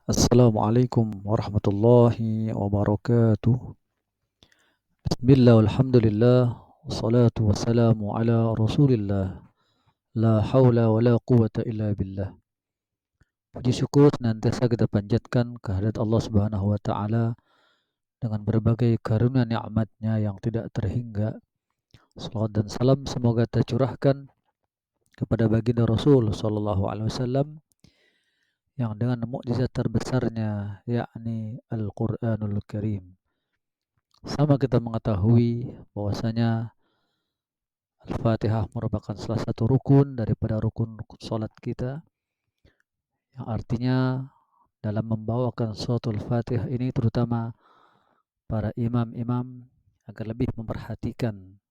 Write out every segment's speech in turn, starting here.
Assalamualaikum warahmatullahi wabarakatuh. Bismillah walhamdulillah wassalatu wassalamu ala Rasulillah. La haula wala quwata illa billah. Puji syukur senantiasa kita panjatkan kehadirat Allah Subhanahu wa taala dengan berbagai karunia nikmat-Nya yang tidak terhingga. Salawat dan salam semoga tercurahkan kepada baginda Rasul sallallahu alaihi wasallam yang dengan mukjizat terbesarnya yakni Al-Qur'anul Karim. Sama kita mengetahui bahwasanya Al-Fatihah merupakan salah satu rukun daripada rukun salat kita, yang artinya dalam membawakan suratul Fatihah ini terutama para imam-imam agar lebih memperhatikan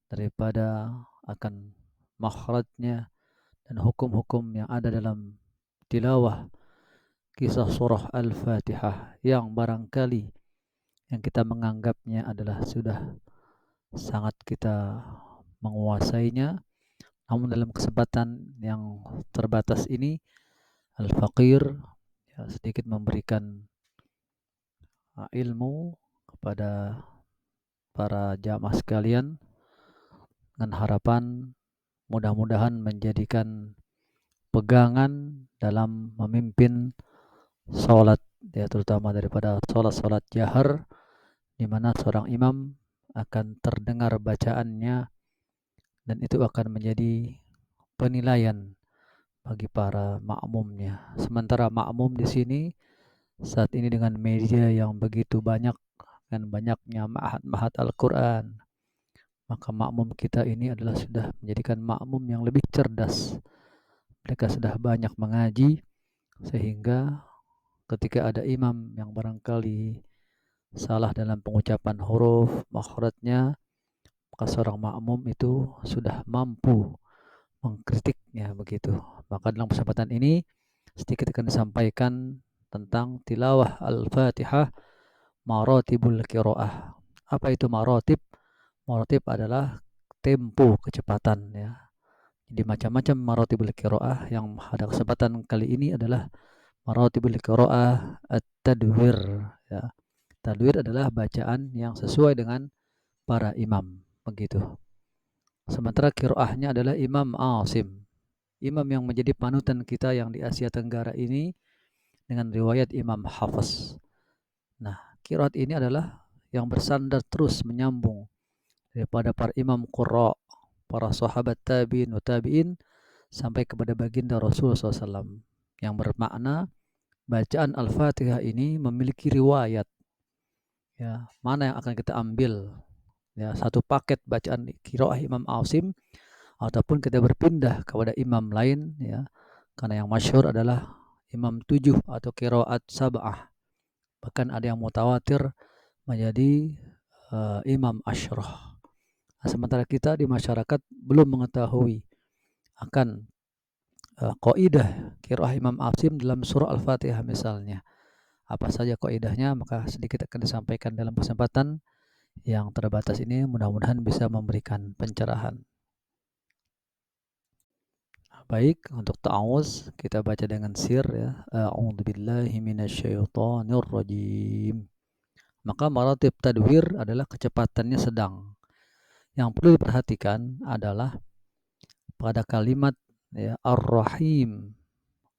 daripada akan makhrajnya dan hukum-hukum yang ada dalam tilawah kisah surah Al-Fatihah yang barangkali yang kita menganggapnya adalah sudah sangat kita menguasainya. Namun dalam kesempatan yang terbatas ini, Al-Faqir ya, sedikit memberikan ilmu kepada para jamaah sekalian dengan harapan mudah-mudahan menjadikan pegangan dalam memimpin sholat, ya terutama daripada sholat-sholat jahar di mana seorang imam akan terdengar bacaannya dan itu akan menjadi penilaian bagi para makmumnya. Sementara makmum di sini saat ini dengan media yang begitu banyak dan banyaknya ma'had-ma'had Al-Quran, maka makmum kita ini adalah sudah menjadikan makmum yang lebih cerdas. Mereka sudah banyak mengaji sehingga ketika ada imam yang barangkali salah dalam pengucapan huruf makhrajnya, maka seorang makmum itu sudah mampu mengkritiknya begitu. Maka dalam kesempatan ini sedikit akan disampaikan tentang tilawah Al-Fatihah, maratibul qiraah. Apa itu maratib? Maratib adalah tempo kecepatan ya. Jadi macam-macam maratibul qiraah. Yang pada kesempatan kali ini adalah maratibul qiraah at-tadwir ya. Tadwir adalah bacaan yang sesuai dengan para imam begitu. Sementara qiraahnya adalah Imam Asim. Imam yang menjadi panutan kita yang di Asia Tenggara ini dengan riwayat Imam Hafiz. Nah, qiraat ini adalah yang bersandar terus menyambung daripada para imam qurra, para sahabat tabi'in wa tabi'in sampai kepada baginda Rasulullah SAW, yang bermakna bacaan Al-Fatihah ini memiliki riwayat ya, mana yang akan kita ambil ya, satu paket bacaan qiraah Imam Asim ataupun kita berpindah kepada imam lain ya, karena yang masyhur adalah imam 7 atau qiraat sab'ah, bahkan ada yang mutawatir menjadi imam asyrah. Nah, sementara kita di masyarakat belum mengetahui akan kaidah qiraah Imam Asim dalam surah Al-Fatihah misalnya. Apa saja kaidahnya, maka sedikit akan disampaikan dalam kesempatan yang terbatas ini, mudah-mudahan bisa memberikan pencerahan. Baik, untuk ta'awuz kita baca dengan sir ya. A'udzubillahi minasyaitonirrajim. Maka maratib tadwir adalah kecepatannya sedang. Yang perlu diperhatikan adalah pada kalimat ya, Ar-Rahim,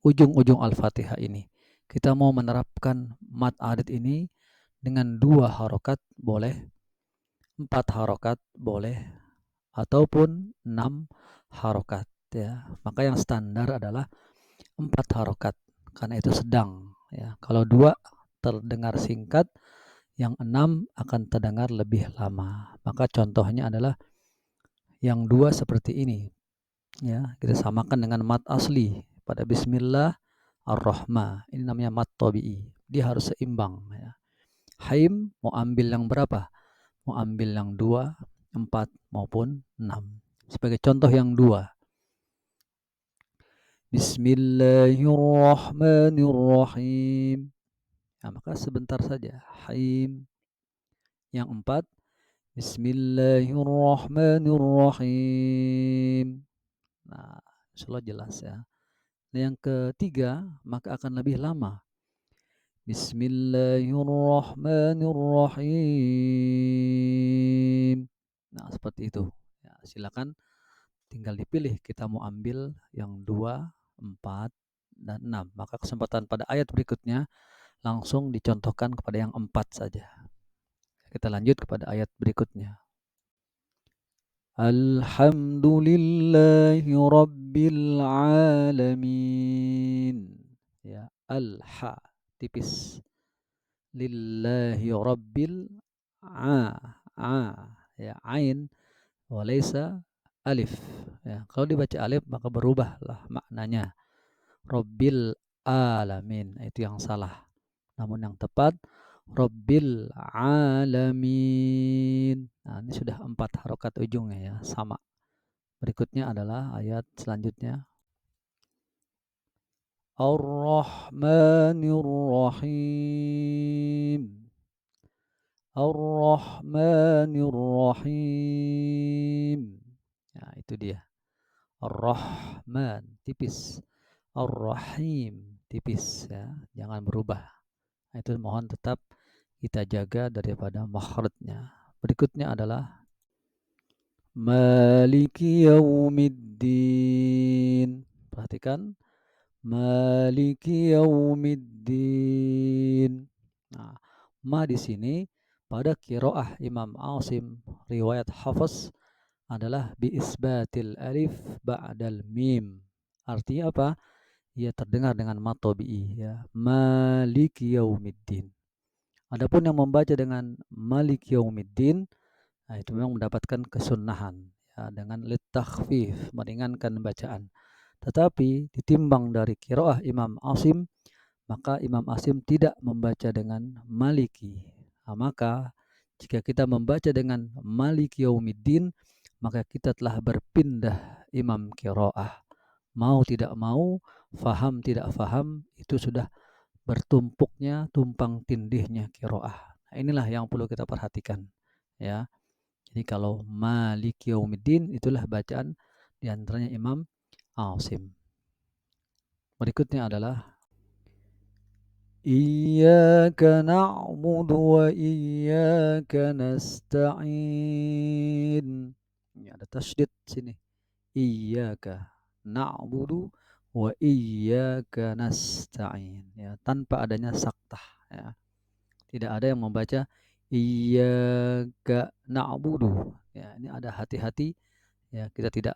ujung-ujung Al-Fatihah ini. Kita mau menerapkan mad arid ini dengan 2 harokat boleh, 4 harokat boleh, ataupun 6 harokat ya. Maka yang standar adalah 4 harokat karena itu sedang ya. Kalau 2 terdengar singkat, yang 6 akan terdengar lebih lama. Maka contohnya adalah yang 2 seperti ini ya. Kita samakan dengan mad asli pada bismillah ar-rahma. Ini namanya mad tabi'i. Dia harus seimbang ya. Haim mau ambil yang berapa? Mau ambil yang 2, 4 maupun 6. Sebagai contoh yang 2. Bismillahirrahmanirrahim. Nah, maka sebentar saja. Haim. Yang 4. Bismillahirrahmanirrahim. Nah, insyaallah jelas ya. Nah, yang ketiga maka akan lebih lama. Bismillahirrahmanirrahim. Nah, seperti itu. Ya, silakan tinggal dipilih kita mau ambil yang 2, 4, dan 6. Maka kesempatan pada ayat berikutnya langsung dicontohkan kepada yang 4 saja. Kita lanjut kepada ayat berikutnya. Alhamdulillahi Rabbil Alamin. Ya, al-ha tipis. Lillahi Rabbil ya, ain walaysa alif. Ya, kalau dibaca alif maka berubahlah maknanya. Rabbil Alamin, itu yang salah. Namun yang tepat Rabbil Alamin. Nah, ini sudah 4 harokat ujungnya ya, sama. Berikutnya adalah ayat selanjutnya. Ar-Rahmanir Rahim. Ar-Rahmanir Rahim. Nah, itu dia. Ar-Rahman tipis. Ar-Rahim tipis ya, jangan berubah. Nah, itu mohon tetap kita jaga daripada makhrajnya. Berikutnya adalah Maliki Yaumiddin. Perhatikan, Maliki Yaumiddin. Nah, ma di sini pada qiraah Imam Asim riwayat Hafs adalah bi isbatil alif ba'dal mim. Artinya apa? Ia terdengar dengan mat tabi'i ya. Maliki Yaumiddin. Adapun yang membaca dengan Maliki Yaumiddin, nah itu memang mendapatkan kesunnahan ya, dengan litakhfif, meringankan bacaan. Tetapi ditimbang dari qiraah Imam Asim, maka Imam Asim tidak membaca dengan Maliki. Nah, maka jika kita membaca dengan Maliki Yaumiddin, maka kita telah berpindah imam qiraah. Mau tidak mau, faham tidak faham, itu sudah bertumpuknya, tumpang tindihnya qiraah. Nah, inilah yang perlu kita perhatikan ya. Jadi kalau Maliki Yaumiddin itulah bacaan diantaranya Imam Asim. Berikutnya adalah Iyyaka na'budu wa iyyaka nasta'in. Ya, ada tasydid sini. Iyyaka na'budu wa iyyaka nasta'in. Ya, tanpa adanya saktah ya. Tidak ada yang membaca iyyaka na'budu. Ya, ini ada hati-hati ya, kita tidak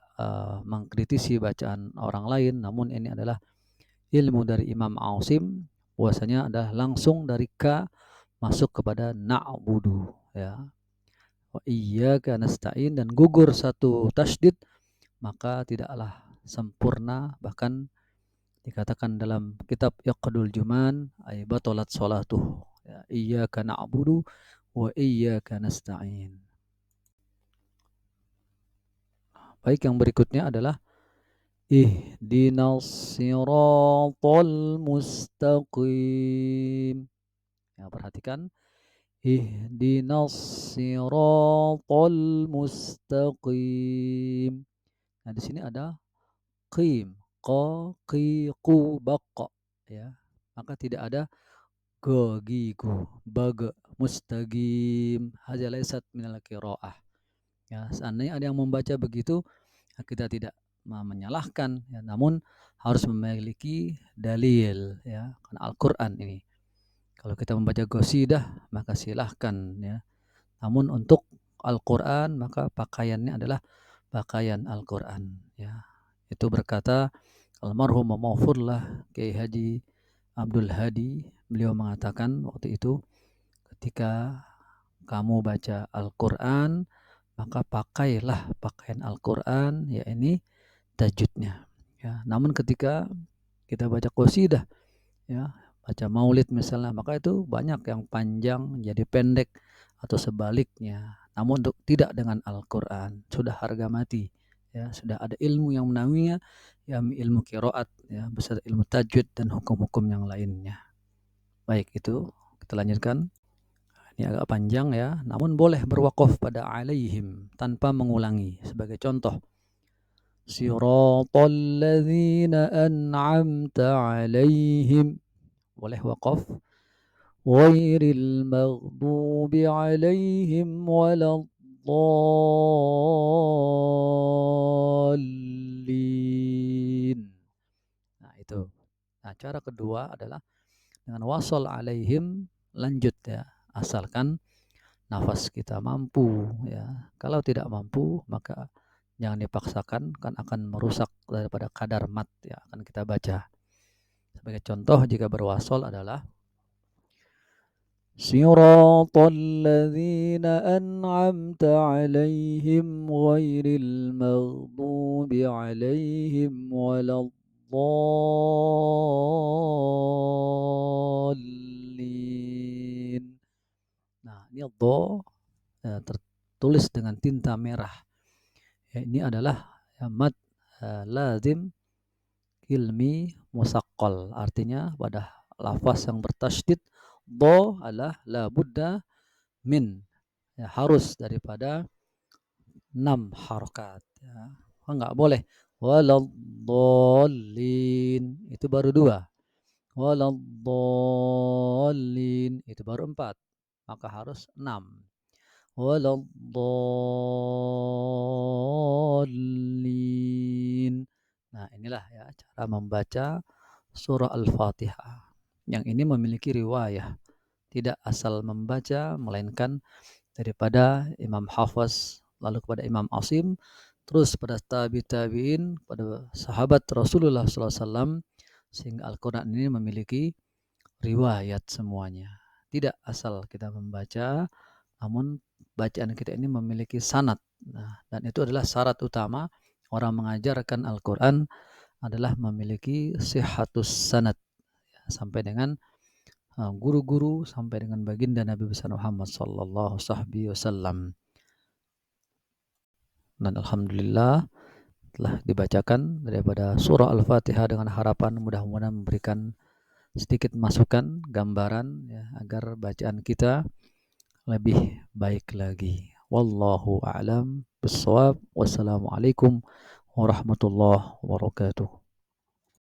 mengkritisi bacaan orang lain, namun ini adalah ilmu dari Imam Asim, bahwasanya adalah langsung dari ka masuk kepada na'budu ya. Wa iyyaka nasta'in, dan gugur satu tasydid maka tidaklah sempurna, bahkan dikatakan dalam kitab Iqdul Juman ay batalat sholatuh ya. Iyyaka na'budu wa iyyaka nasta'in. Baik, yang berikutnya adalah ihdinas siratal mustaqim. Ya, perhatikan. Ihdinas siratal mustaqim. Nah, di sini ada qim, qa, qi, qu, baqa ya. Maka tidak ada go, gi, gu, baga, mustaqim. Hadza laysat minal qiraah. Ya, seandainya ada yang membaca begitu, kita tidak menyalahkan ya, namun harus memiliki dalil ya, karena Al-Qur'an ini. Kalau kita membaca qasidah maka silahkan ya. Namun untuk Al-Qur'an maka pakaiannya adalah pakaian Al-Qur'an ya. Itu berkata almarhum Maghfurlah Kiai Haji Abdul Hadi, beliau mengatakan waktu itu, ketika kamu baca Al-Qur'an maka pakailah pakaian Al-Qur'an, ya ini tajwidnya ya. Namun ketika kita baca qasidah ya, baca maulid misalnya, maka itu banyak yang panjang jadi pendek atau sebaliknya. Namun tidak dengan Al-Qur'an, sudah harga mati ya, sudah ada ilmu yang menaunginya ya, ilmu qiraat ya, beserta ilmu tajwid dan hukum-hukum yang lainnya. Baik, itu kita lanjutkan. Ini agak panjang ya, namun boleh berwaqaf pada alaihim tanpa mengulangi. Sebagai contoh, siratal ladzina an'amta alaihim, boleh waqaf ghairil maghdubi alaihim waladdallin. Nah, itu. Nah, cara kedua adalah dengan wasal alaihim, lanjut ya, asalkan nafas kita mampu ya. Kalau tidak mampu maka jangan dipaksakan, kan akan merusak daripada kadar mat ya akan kita baca. Sebagai contoh jika berwasal adalah Siratal ladzina an'amta 'alaihim ghairil maghdubi 'alaihim waladdallin. Nah, ini dha tertulis dengan tinta merah. Ya, ini adalah mad lazim ilmi musaqqal. Artinya pada lafaz yang bertasydid dha adalah la budda min, ya, harus daripada 6 harakat ya. Enggak boleh waladdallin itu baru 2. Waladdallin itu baru 4. Maka harus 6. Waladdallin. Nah, inilah ya cara membaca surah Al-Fatihah. Yang ini memiliki riwayah, tidak asal membaca melainkan daripada Imam Hafaz, lalu kepada Imam Asim, terus pada tabi'in, pada sahabat Rasulullah SAW, sehingga Al-Quran ini memiliki riwayat semuanya. Tidak asal kita membaca, namun bacaan kita ini memiliki sanad. Nah, dan itu adalah syarat utama orang mengajarkan Al-Quran adalah memiliki sihhatus sanad, ya, sampai dengan guru-guru, sampai dengan baginda Nabi besar Muhammad sallallahu alaihi wasallam. Dan alhamdulillah telah dibacakan daripada surah Al-Fatihah dengan harapan mudah-mudahan memberikan sedikit masukan, gambaran ya, agar bacaan kita lebih baik lagi. Wallahu a'lam bishawab. Wassalamualaikum warahmatullahi wabarakatuh.